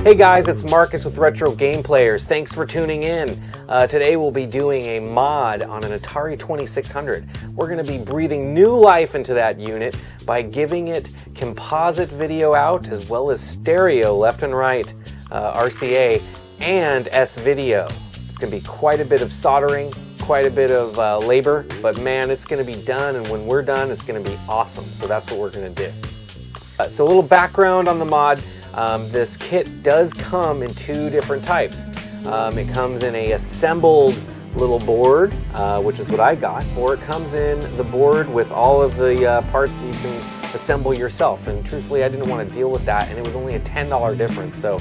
Hey guys, it's Marcus with Retro Game Players. Thanks for tuning in. Today we'll be doing a mod on an Atari 2600. We're going to be breathing new life into that unit by giving it composite video out as well as stereo left and right, RCA, and S-video. It's going to be quite a bit of soldering, quite a bit of labor, but man, it's going to be done, and when we're done, it's going to be awesome. So that's what we're going to do. So a little background on the mod. This kit does come in two different types. It comes in a assembled little board, which is what I got, or it comes in the board with all of the parts you can assemble yourself. And truthfully, I didn't want to deal with that, and it was only a $10 difference. So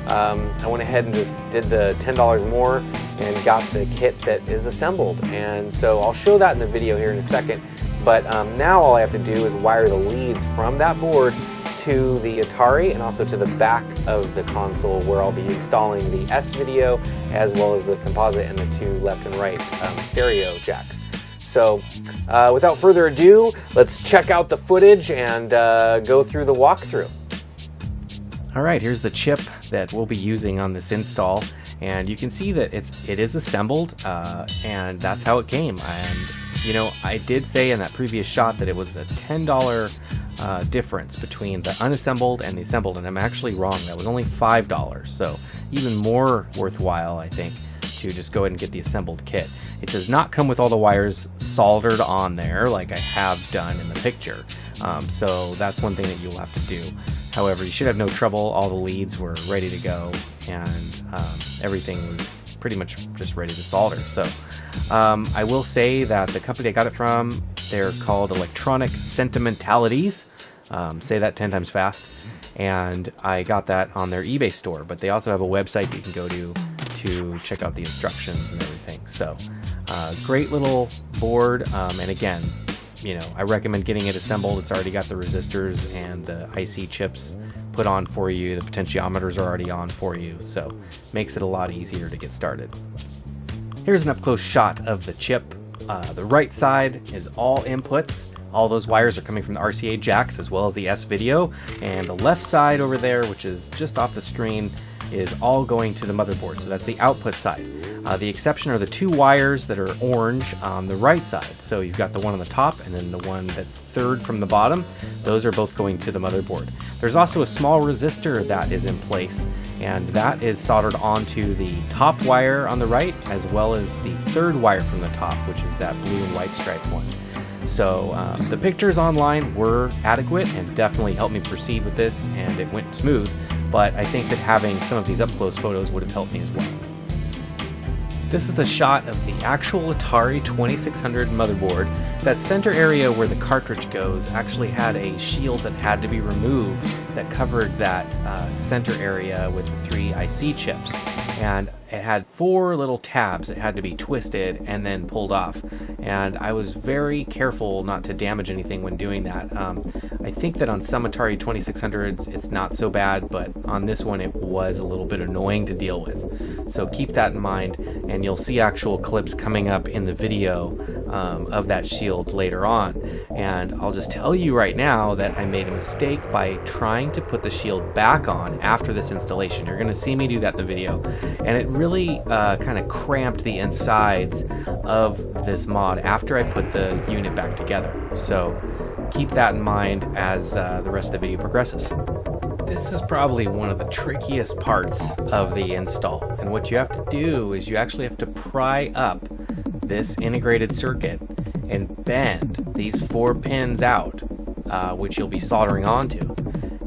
I went ahead and just did the $10 more and got the kit that is assembled. And so I'll show that in the video here in a second. But now all I have to do is wire the leads from that board to the Atari and also to the back of the console, where I'll be installing the S-video as well as the composite and the two left and right stereo jacks. So without further ado, let's check out the footage and go through the walkthrough. Alright, here's the chip that we'll be using on this install, and you can see that it is assembled, and that's how it came. And you know, I did say in that previous shot that it was a $10 difference between the unassembled and the assembled, and I'm actually wrong. That was only $5, so even more worthwhile, I think, to just go ahead and get the assembled kit. It does not come with all the wires soldered on there like I have done in the picture, so that's one thing that you'll have to do. However, you should have no trouble. All the leads were ready to go, and everything was pretty much just ready to solder. So I will say that the company I got it from, they're called Electronic Sentimentalities. Say that 10 times fast. And I got that on their eBay store, but they also have a website you can go to check out the instructions and everything. So great little board, and again, you know, I recommend getting it assembled. It's already got the resistors and the IC chips put on for you. The potentiometers are already on for you, so makes it a lot easier to get started. Here's an up-close shot of the chip. The right side is all inputs. All those wires are coming from the RCA jacks as well as the S-video, and the left side over there, which is just off the screen, is all going to the motherboard, so that's the output side. The exception are the two wires that are orange on the right side. So you've got the one on the top and then the one that's third from the bottom. Those are both going to the motherboard. There's also a small resistor that is in place, and that is soldered onto the top wire on the right as well as the third wire from the top, which is that blue and white striped one. So the pictures online were adequate and definitely helped me proceed with this, and it went smooth, but I think that having some of these up-close photos would have helped me as well. This is the shot of the actual Atari 2600 motherboard. That center area where the cartridge goes actually had a shield that had to be removed that covered that center area with the three IC chips. And it had four little tabs that had to be twisted and then pulled off. And I was very careful not to damage anything when doing that. I think that on some Atari 2600s it's not so bad, but on this one it was a little bit annoying to deal with. So keep that in mind, and you'll see actual clips coming up in the video of that shield later on. And I'll just tell you right now that I made a mistake by trying to put the shield back on after this installation. You're going to see me do that in the video, and it really kind of cramped the insides of this mod after I put the unit back together. So keep that in mind as the rest of the video progresses. This is probably one of the trickiest parts of the install, and what you have to do is you actually have to pry up this integrated circuit and bend these four pins out, which you'll be soldering onto.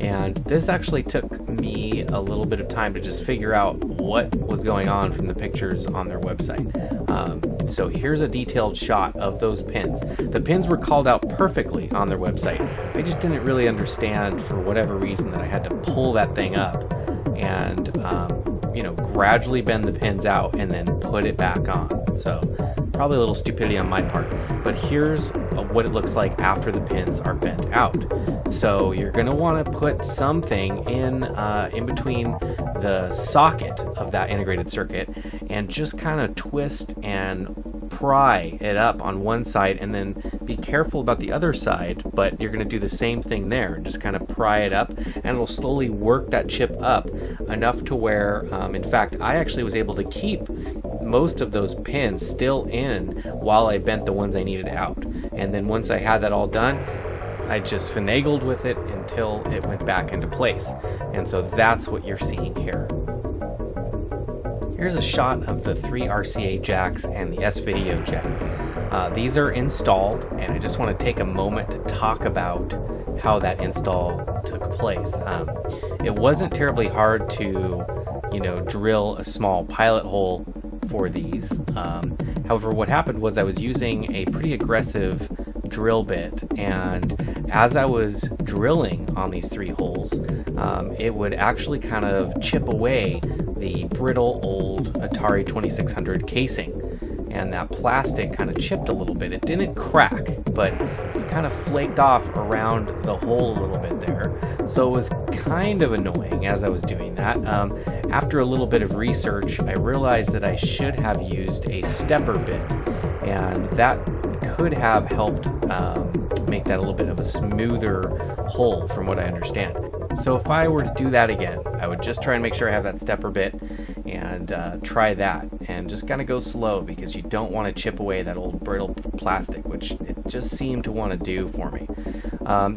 And this actually took me a little bit of time to just figure out what was going on from the pictures on their website. So here's a detailed shot of those pins. The pins were called out perfectly on their website. I just didn't really understand, for whatever reason, that I had to pull that thing up and you know, gradually bend the pins out and then put it back on. So probably a little stupidity on my part, but here's what it looks like after the pins are bent out. So you're going to want to put something in between the socket of that integrated circuit and just kind of twist and pry it up on one side and then be careful about the other side, but you're going to do the same thing there. Just kind of pry it up and it'll slowly work that chip up enough to where, in fact, I actually was able to keep most of those pins still in while I bent the ones I needed out. And then once I had that all done, I just finagled with it until it went back into place. And so that's what you're seeing here. Here's a shot of the 3 RCA jacks and the S-Video jack. These are installed, and I just want to take a moment to talk about how that install took place. It wasn't terribly hard to, drill a small pilot hole for these. However, what happened was I was using a pretty aggressive drill bit, and as I was drilling on these 3 holes, it would actually kind of chip away the brittle old Atari 2600 casing, and that plastic kind of chipped a little bit. It didn't crack, but it kind of flaked off around the hole a little bit there, so it was kind of annoying as I was doing that. After a little bit of research, I realized that I should have used a stepper bit, and that could have helped make that a little bit of a smoother hole from what I understand. So if I were to do that again, I would just try and make sure I have that stepper bit and try that, and just kind of go slow because you don't want to chip away that old brittle plastic, which it just seemed to want to do for me.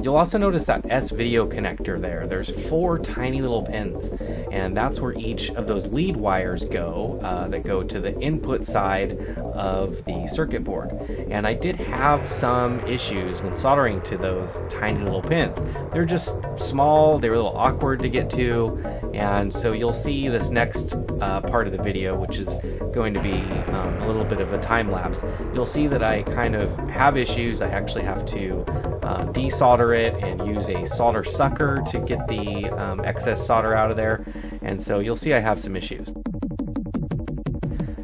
You'll also notice that S-Video connector there. There's 4 tiny little pins, and that's where each of those lead wires go that go to the input side of the circuit board. And I did have some issues when soldering to those tiny little pins. They're just small, they were a little awkward to get to, and so you'll see this next part of the video, which is going to be a little bit of a time lapse. You'll see that I kind of have issues. I actually have to desolder it and use a solder sucker to get the excess solder out of there, and so you'll see I have some issues.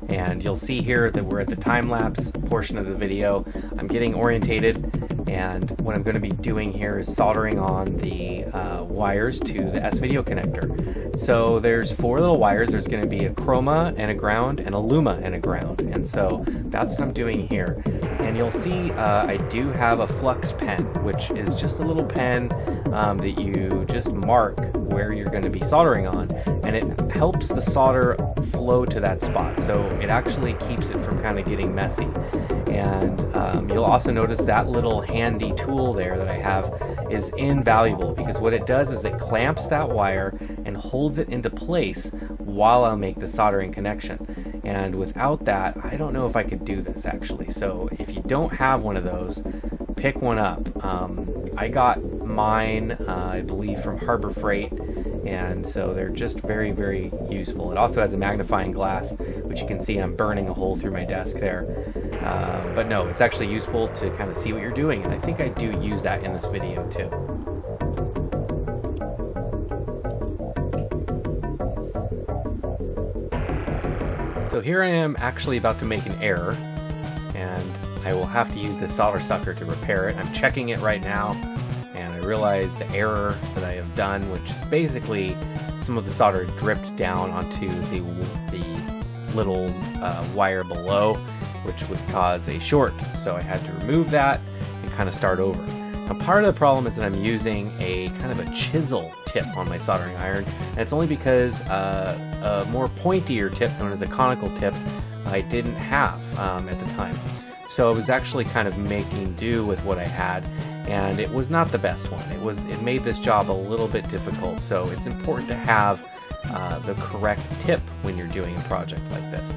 And you'll see here that we're at the time-lapse portion of the video. I'm getting orientated, and what I'm going to be doing here is soldering on the wires to the S-Video connector. So there's 4 little wires. There's going to be a chroma and a ground and a luma and a ground, and so that's what I'm doing here. And you'll see I do have a flux pen, which is just a little pen that you just mark where you're going to be soldering on, and it helps the solder flow to that spot, so it actually keeps it from kind of getting messy. And you'll also notice that little handy tool there that I have is invaluable, because what it does is it clamps that wire and holds it into place while I make the soldering connection. And without that, I don't know if I could do this actually. So if you don't have one of those, pick one up. I got mine, I believe, from Harbor Freight, and so they're just very, very useful. It also has a magnifying glass, which you can see I'm burning a hole through my desk there. But no, it's actually useful to kind of see what you're doing, and I think I do use that in this video too. So here I am actually about to make an error, and I will have to use the solder sucker to repair it. I'm checking it right now, and I realize the error that I have done, which is basically some of the solder dripped down onto the little wire below, which would cause a short. So I had to remove that and kind of start over. Now, part of the problem is that I'm using a kind of a chisel tip on my soldering iron, and it's only because a more pointier tip, known as a conical tip, I didn't have at the time. So I was actually kind of making do with what I had, and it was not the best one. It made this job a little bit difficult, so it's important to have the correct tip when you're doing a project like this.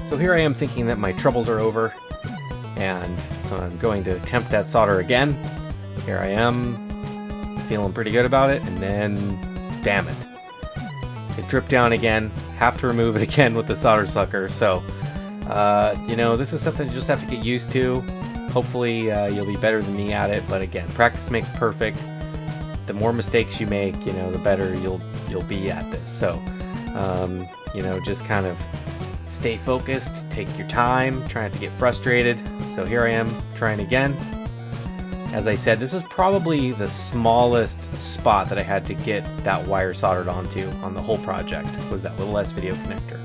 So here I am thinking that my troubles are over, and so I'm going to attempt that solder again. Here I am, feeling pretty good about it, and then, damn it. It dripped down again, have to remove it again with the solder sucker, so, this is something you just have to get used to. Hopefully you'll be better than me at it, but again, practice makes perfect. The more mistakes you make, the better you'll be at this. So, just kind of stay focused, take your time, try not to get frustrated. So here I am trying again. As I said, this is probably the smallest spot that I had to get that wire soldered onto on the whole project, was that little S-Video connector.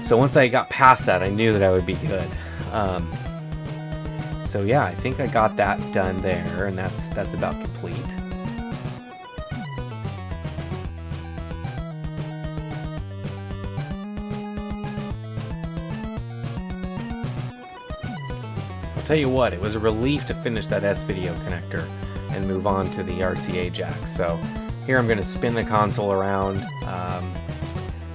So once I got past that, I knew that I would be good. So yeah, I think I got that done there, and that's about complete. I'll tell you what, it was a relief to finish that S-video connector and move on to the RCA jack. So here I'm going to spin the console around,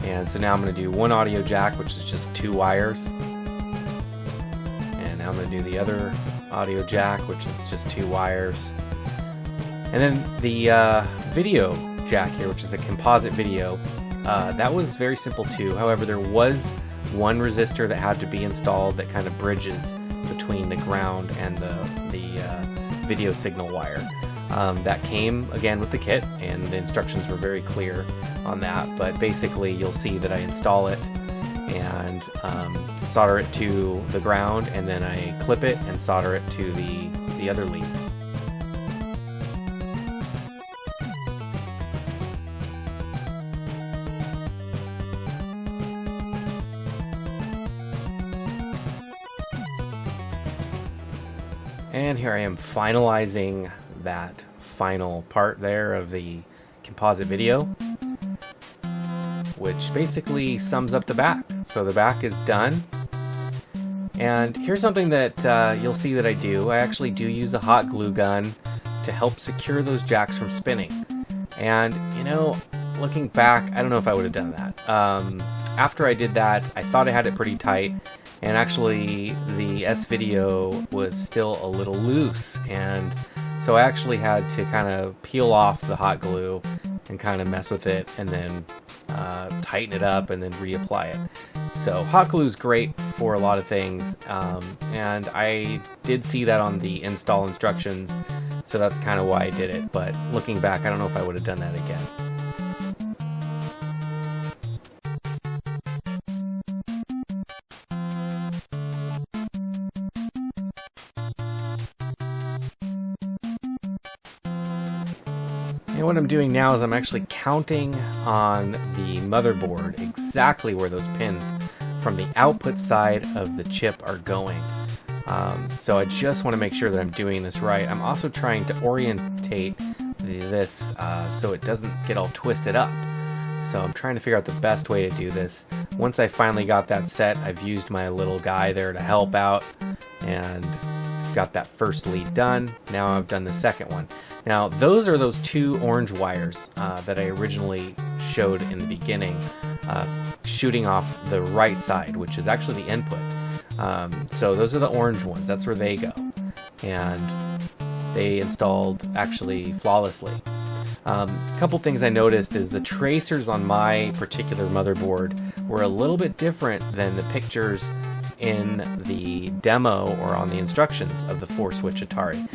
and so now I'm going to do one audio jack, which is just 2 wires, and now I'm going to do the other audio jack, which is just 2 wires, and then the video jack here, which is a composite video. That was very simple too. However, there was one resistor that had to be installed that kind of bridges between the ground and the video signal wire. That came again with the kit, and the instructions were very clear on that, but basically you'll see that I install it and solder it to the ground, and then I clip it and solder it to the other lead. And here I am finalizing that final part there of the composite video, which basically sums up the back. So the back is done. And here's something that you'll see that I do. I actually do use a hot glue gun to help secure those jacks from spinning. And, you know, looking back, I don't know if I would have done that. After I did that, I thought I had it pretty tight. And actually, the S-video was still a little loose, and so I actually had to kind of peel off the hot glue and kind of mess with it, and then tighten it up, and then reapply it. So hot glue is great for a lot of things, and I did see that on the install instructions, so that's kind of why I did it. But looking back, I don't know if I would have done that again. And what I'm doing now is I'm actually counting on the motherboard exactly where those pins from the output side of the chip are going. So I just want to make sure that I'm doing this right. I'm also trying to orientate this so it doesn't get all twisted up. So I'm trying to figure out the best way to do this. Once I finally got that set, I've used my little guy there to help out, and got that first lead done. Now I've done the second one. Now those are those 2 orange wires that I originally showed in the beginning, shooting off the right side, which is actually the input. So those are the orange ones. That's where they go, and they installed actually flawlessly. A couple things I noticed is the tracers on my particular motherboard were a little bit different than the pictures in the demo or on the instructions of the 4-switch Atari.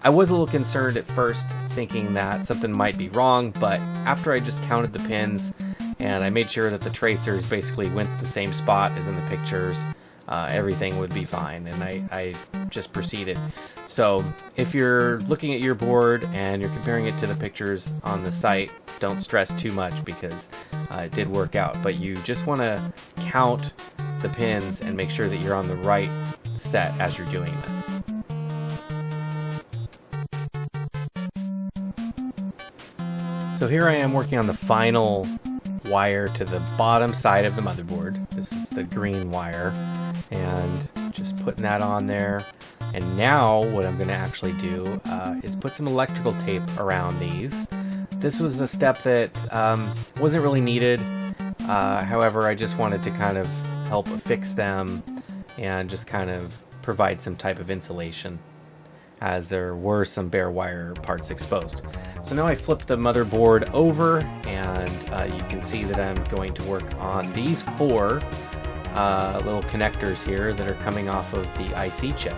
I was a little concerned at first, thinking that something might be wrong, but after I just counted the pins and I made sure that the tracers basically went to the same spot as in the pictures, everything would be fine, and I just proceeded. So if you're looking at your board and you're comparing it to the pictures on the site, don't stress too much, because it did work out. But you just want to count the pins and make sure that you're on the right set as you're doing this. So here I am working on the final wire to the bottom side of the motherboard. This is the green wire, and just putting that on there. And now what I'm going to actually do is put some electrical tape around these. This was a step that wasn't really needed. However, I just wanted to kind of help fix them and just kind of provide some type of insulation, as there were some bare wire parts exposed. So now I flipped the motherboard over, and you can see that I'm going to work on these 4 little connectors here that are coming off of the IC chip.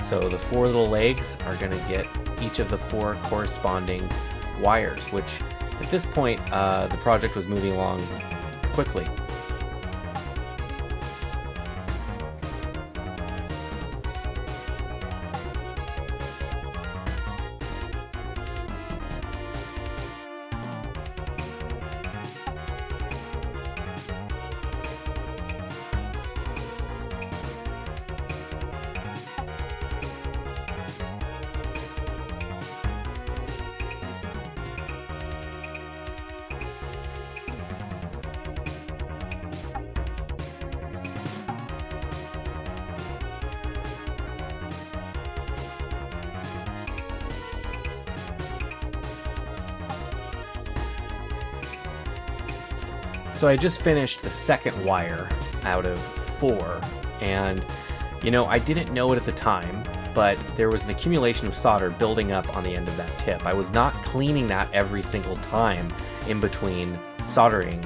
So the 4 little legs are going to get each of the 4 corresponding wires, which at this point the project was moving along quickly. so I just finished the second wire out of 4, and you know, I didn't know it at the time, but there was an accumulation of solder building up on the end of that tip. I was not cleaning that every single time in between soldering.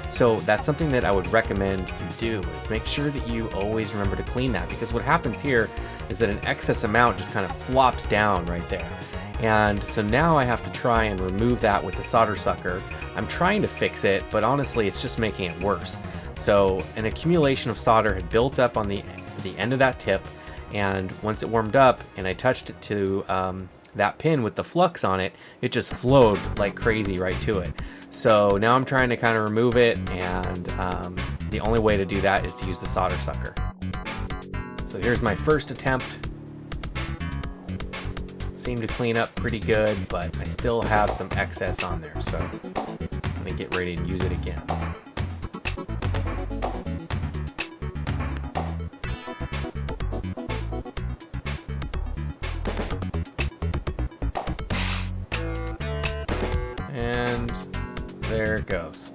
So that's something that I would recommend you do, is make sure that you always remember to clean that, because what happens here is that an excess amount just kind of flops down right there. And so now I have to try and remove that with the solder sucker. I'm trying to fix it, but honestly it's just making it worse. So an accumulation of solder had built up on the end of that tip, and once it warmed up and I touched it to that pin with the flux on it, it just flowed like crazy right to it. So now I'm trying to kind of remove it, and the only way to do that is to use the solder sucker. So here's my first attempt. Seemed to clean up pretty good, but I still have some excess on there, so I'm gonna get ready to use it again. And there it goes.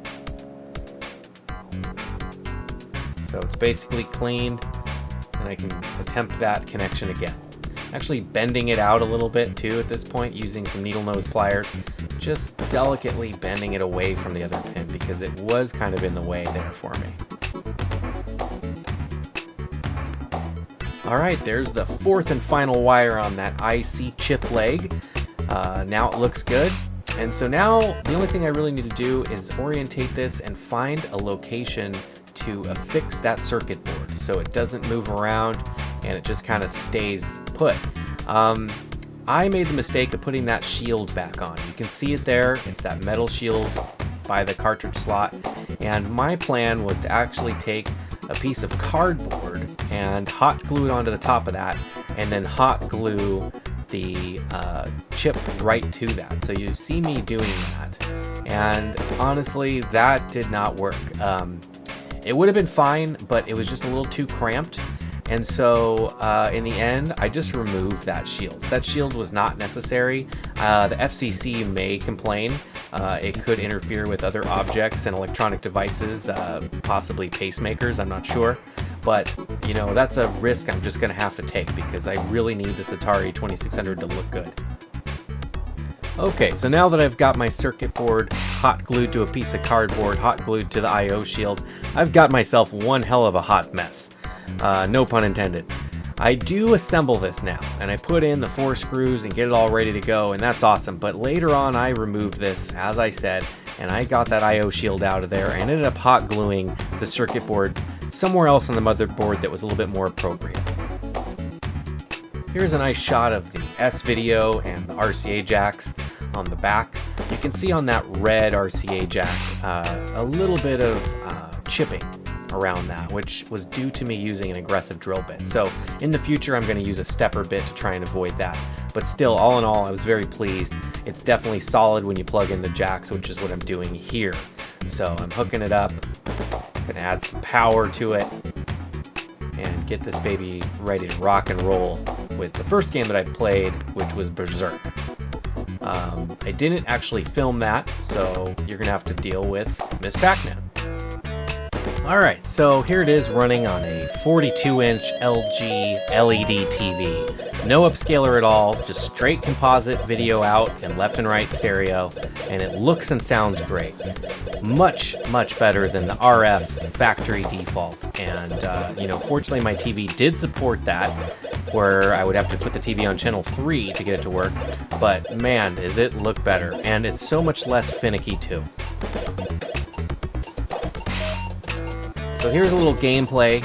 So it's basically cleaned, and I can attempt that connection again. Actually bending it out a little bit too at this point, using some needle nose pliers, just delicately bending it away from the other pin because it was kind of in the way there for me. Alright, there's the fourth and final wire on that IC chip leg. Now it looks good. And so now the only thing I really need to do is orientate this and find a location to affix that circuit board so it doesn't move around and it just kind of stays put. I made the mistake of putting that shield back on. You can see it there. It's that metal shield by the cartridge slot. And my plan was to actually take a piece of cardboard and hot glue it onto the top of that, and then hot glue the chip right to that. So you see me doing that, and honestly that did not work. It would have been fine, but it was just a little too cramped, and so in the end I just removed that shield. That shield was not necessary. The FCC may complain. It could interfere with other objects and electronic devices, possibly pacemakers, I'm not sure. But, you know, that's a risk I'm just going to have to take because I really need this Atari 2600 to look good. Okay, so now that I've got my circuit board hot glued to a piece of cardboard, hot glued to the I/O shield, I've got myself one hell of a hot mess. No pun intended. I do assemble this now, and I put in the 4 screws and get it all ready to go, and that's awesome. But later on I removed this, as I said, and I got that I/O shield out of there and ended up hot gluing the circuit board somewhere else on the motherboard that was a little bit more appropriate. Here's a nice shot of the S-video and the RCA jacks on the back. You can see on that red RCA jack a little bit of chipping around that, which was due to me using an aggressive drill bit. So in the future I'm going to use a stepper bit to try and avoid that. But still, all in all, I was very pleased. It's definitely solid when you plug in the jacks, which is what I'm doing here. So I'm hooking it up, gonna add some power to it, and get this baby ready to rock and roll with the first game that I played, which was Berserk. I didn't actually film that, so you're gonna have to deal with Miss Pac-Man. Alright, so here it is running on a 42-inch LG LED TV. No upscaler at all, just straight composite video out and left and right stereo, and it looks and sounds great. Much, much better than the RF factory default. And, you know, fortunately my TV did support that, where I would have to put the TV on channel 3 to get it to work, but man, does it look better, and it's so much less finicky too. So here's a little gameplay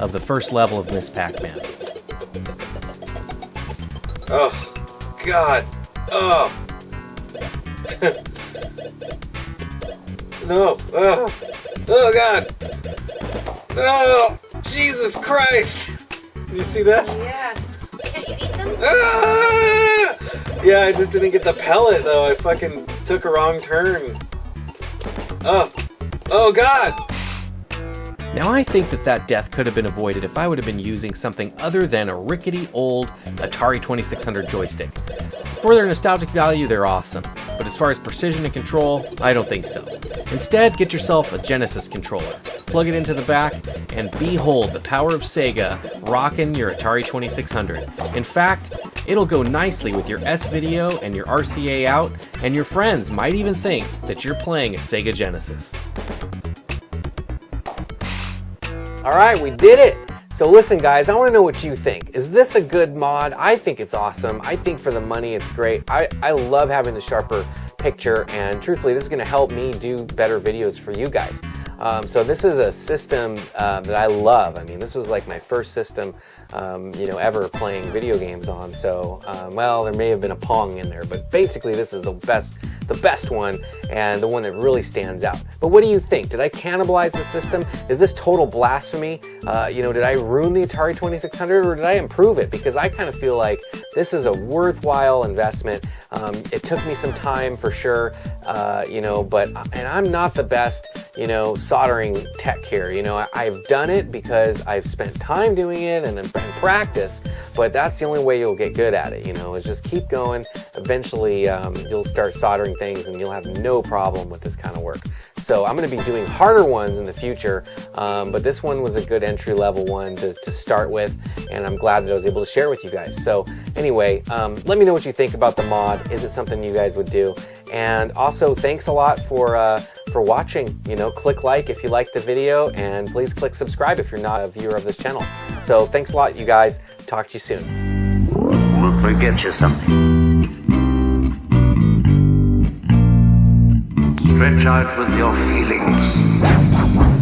of the first level of Miss Pac-Man. Oh, God. Oh. No. Oh. Oh, God. Oh, Jesus Christ. Did you see that? Yeah. Can't you eat them? Ah! Yeah, I just didn't get the pellet, though. I fucking took a wrong turn. Oh. Oh, God. Now I think that death could have been avoided if I would have been using something other than a rickety old Atari 2600 joystick. For their nostalgic value, they're awesome, but as far as precision and control, I don't think so. Instead, get yourself a Genesis controller, plug it into the back, and behold the power of Sega rocking your Atari 2600. In fact, it'll go nicely with your S-Video and your RCA out, and your friends might even think that you're playing a Sega Genesis. All right, we did it. So listen, guys, I want to know what you think. Is this a good mod? I think it's awesome. I think for the money, it's great. I love having the sharper picture, and truthfully, this is going to help me do better videos for you guys. So this is a system that I love. I mean, this was like my first system, ever playing video games on. So, well, there may have been a Pong in there, but basically, this is the best one, and the one that really stands out. But what do you think? Did I cannibalize the system? Is this total blasphemy? Did I ruin the Atari 2600, or did I improve it? Because I kind of feel like this is a worthwhile investment. It took me some time for sure, and I'm not the best, soldering tech here. I've done it because I've spent time doing it and practice, but that's the only way you'll get good at it, is just keep going. Eventually, you'll start soldering things and you'll have no problem with this kind of work. So I'm going to be doing harder ones in the future, but this one was a good entry-level one to start with, and I'm glad that I was able to share with you guys. So anyway, let me know what you think about the mod. Is it something you guys would do? And also, thanks a lot for watching. Click like if you liked the video, and please click subscribe if you're not a viewer of this channel. So thanks a lot, you guys. Talk to you soon. We'll forget you something. Stretch out with your feelings.